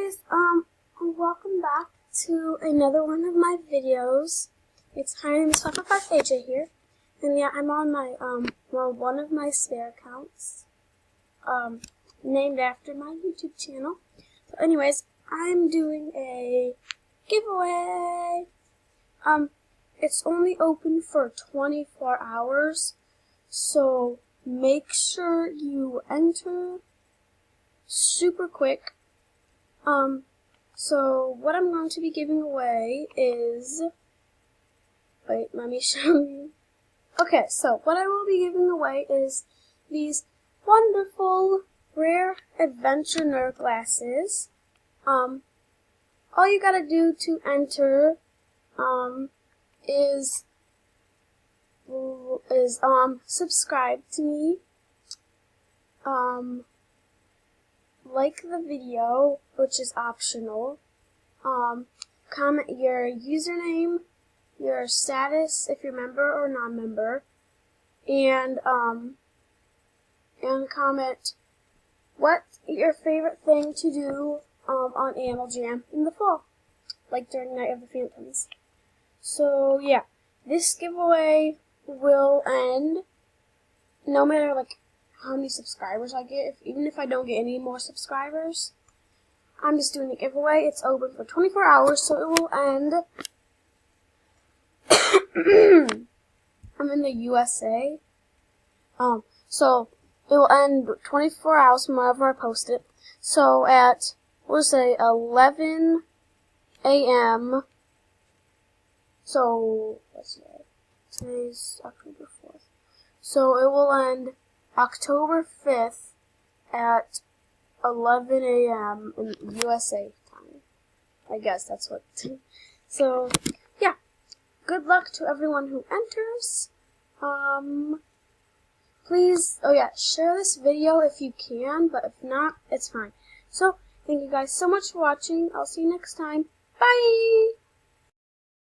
guys, welcome back to another one of my videos. Hi, name is AJ here, and yeah, I'm on my, one of my spare accounts, named after my YouTube channel. So anyways, I'm doing a giveaway. It's only open for 24 hours, so make sure you enter super quick. So what I'm going to be giving away is, wait, let me show you. Okay, so what I will be giving away is these wonderful rare adventure nerd glasses. All you gotta do to enter, is subscribe to me, like the video, which is optional, comment your username, your status, if you're a member or non-member, and comment what your favorite thing to do, on Animal Jam in the fall, like during Night of the Phantoms. So yeah, this giveaway will end no matter how many subscribers I get. Even if I don't get any more subscribers, I'm just doing a giveaway. It's open for 24 hours, so it will end. I'm in the USA. So it will end 24 hours from whenever I post it. So at, we'll say 11 a.m. So let's see. Today's October 4th. So it will end October 5th at 11 a.m. in USA time. I guess that's what. So, yeah. Good luck to everyone who enters. Please, share this video if you can, but if not, it's fine. So, thank you guys so much for watching. I'll see you next time. Bye!